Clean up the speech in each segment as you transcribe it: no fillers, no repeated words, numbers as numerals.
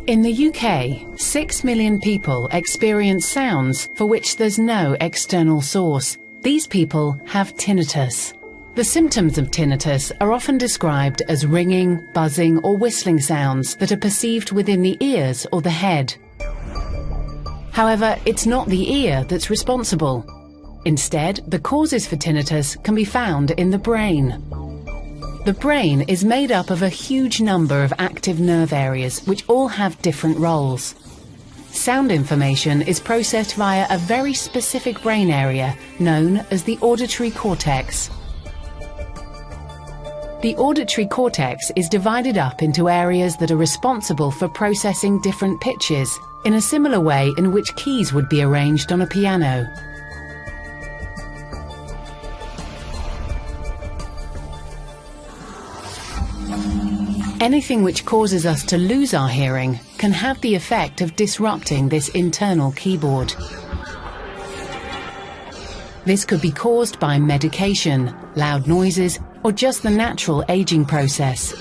In the UK, 6 million people experience sounds for which there's no external source. These people have tinnitus. The symptoms of tinnitus are often described as ringing, buzzing or whistling sounds that are perceived within the ears or the head. However, it's not the ear that's responsible. Instead, the causes for tinnitus can be found in the brain. The brain is made up of a huge number of active nerve areas which all have different roles. Sound information is processed via a very specific brain area known as the auditory cortex. The auditory cortex is divided up into areas that are responsible for processing different pitches in a similar way in which keys would be arranged on a piano. Anything which causes us to lose our hearing can have the effect of disrupting this internal keyboard. This could be caused by medication, loud noises, or just the natural aging process.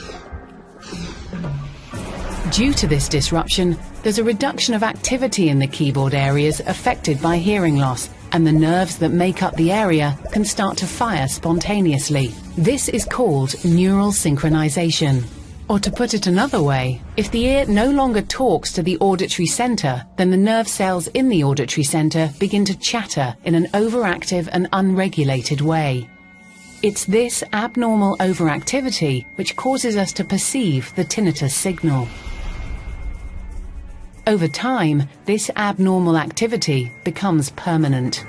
Due to this disruption, there's a reduction of activity in the keyboard areas affected by hearing loss, and the nerves that make up the area can start to fire spontaneously. This is called neural synchronization. Or to put it another way, if the ear no longer talks to the auditory center, then the nerve cells in the auditory center begin to chatter in an overactive and unregulated way. It's this abnormal overactivity which causes us to perceive the tinnitus signal. Over time, this abnormal activity becomes permanent.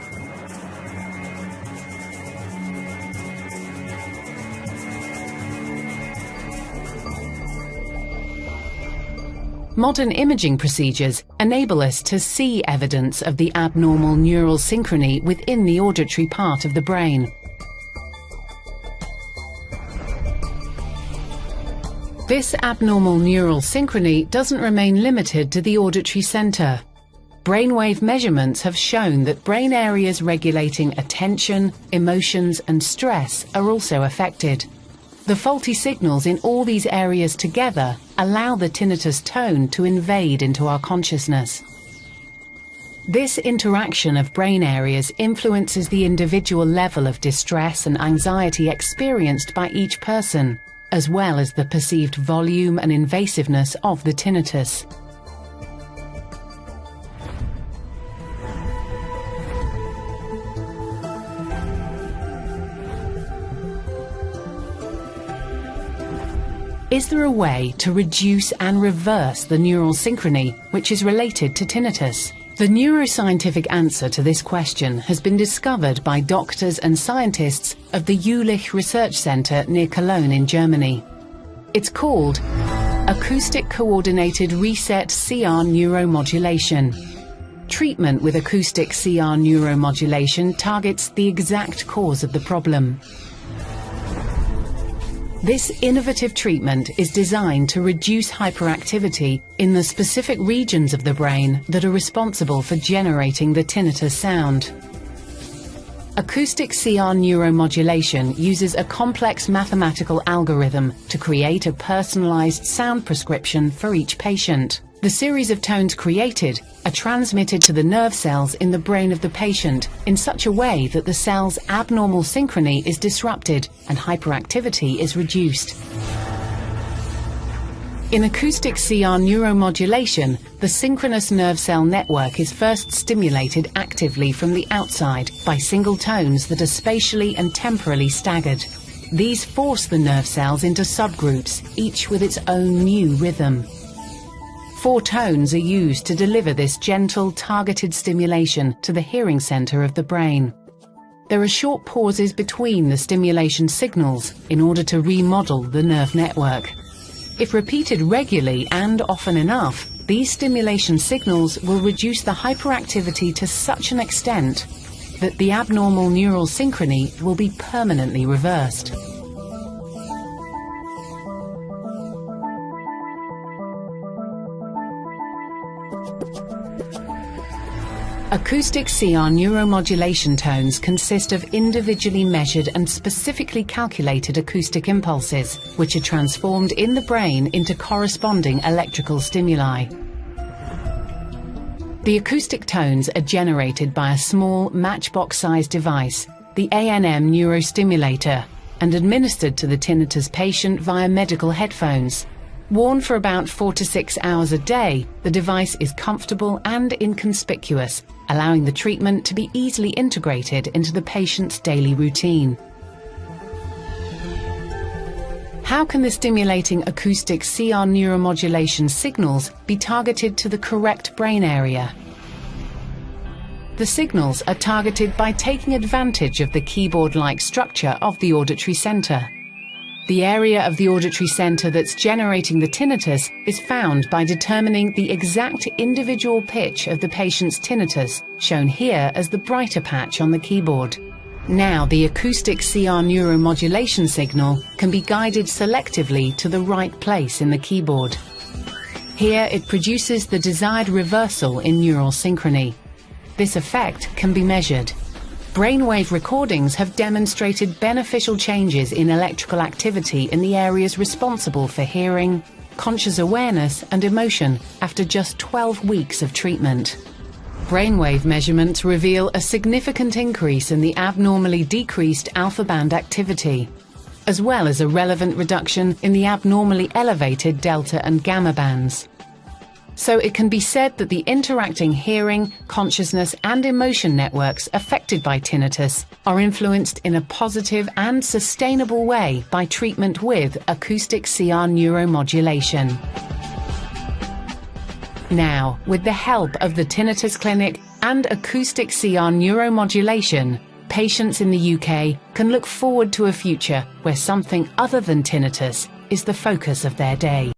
Modern imaging procedures enable us to see evidence of the abnormal neural synchrony within the auditory part of the brain. This abnormal neural synchrony doesn't remain limited to the auditory center. Brainwave measurements have shown that brain areas regulating attention, emotions, and stress are also affected. The faulty signals in all these areas together allow the tinnitus tone to invade into our consciousness. This interaction of brain areas influences the individual level of distress and anxiety experienced by each person, as well as the perceived volume and invasiveness of the tinnitus. Is there a way to reduce and reverse the neural synchrony which is related to tinnitus? The neuroscientific answer to this question has been discovered by doctors and scientists of the Jülich Research Center near Cologne in Germany. It's called Acoustic Coordinated Reset CR Neuromodulation. Treatment with acoustic CR neuromodulation targets the exact cause of the problem. This innovative treatment is designed to reduce hyperactivity in the specific regions of the brain that are responsible for generating the tinnitus sound. Acoustic CR neuromodulation uses a complex mathematical algorithm to create a personalized sound prescription for each patient. The series of tones created are transmitted to the nerve cells in the brain of the patient in such a way that the cell's abnormal synchrony is disrupted and hyperactivity is reduced. In acoustic CR neuromodulation, the synchronous nerve cell network is first stimulated actively from the outside by single tones that are spatially and temporally staggered. These force the nerve cells into subgroups, each with its own new rhythm. 4 tones are used to deliver this gentle, targeted stimulation to the hearing center of the brain. There are short pauses between the stimulation signals in order to remodel the nerve network. If repeated regularly and often enough, these stimulation signals will reduce the hyperactivity to such an extent that the abnormal neural synchrony will be permanently reversed. Acoustic CR neuromodulation tones consist of individually measured and specifically calculated acoustic impulses, which are transformed in the brain into corresponding electrical stimuli. The acoustic tones are generated by a small matchbox-sized device, the A&M neurostimulator, and administered to the tinnitus patient via medical headphones. Worn for about 4 to 6 hours a day, the device is comfortable and inconspicuous, allowing the treatment to be easily integrated into the patient's daily routine. How can the stimulating acoustic CR neuromodulation signals be targeted to the correct brain area? The signals are targeted by taking advantage of the keyboard-like structure of the auditory center. The area of the auditory center that's generating the tinnitus is found by determining the exact individual pitch of the patient's tinnitus, shown here as the brighter patch on the keyboard. Now the acoustic CR neuromodulation signal can be guided selectively to the right place in the keyboard. Here it produces the desired reversal in neural synchrony. This effect can be measured. Brainwave recordings have demonstrated beneficial changes in electrical activity in the areas responsible for hearing, conscious awareness and emotion after just 12 weeks of treatment. Brainwave measurements reveal a significant increase in the abnormally decreased alpha band activity, as well as a relevant reduction in the abnormally elevated delta and gamma bands. So it can be said that the interacting hearing, consciousness and emotion networks affected by tinnitus are influenced in a positive and sustainable way by treatment with acoustic CR neuromodulation. Now, with the help of the Tinnitus Clinic and acoustic CR neuromodulation, patients in the UK can look forward to a future where something other than tinnitus is the focus of their day.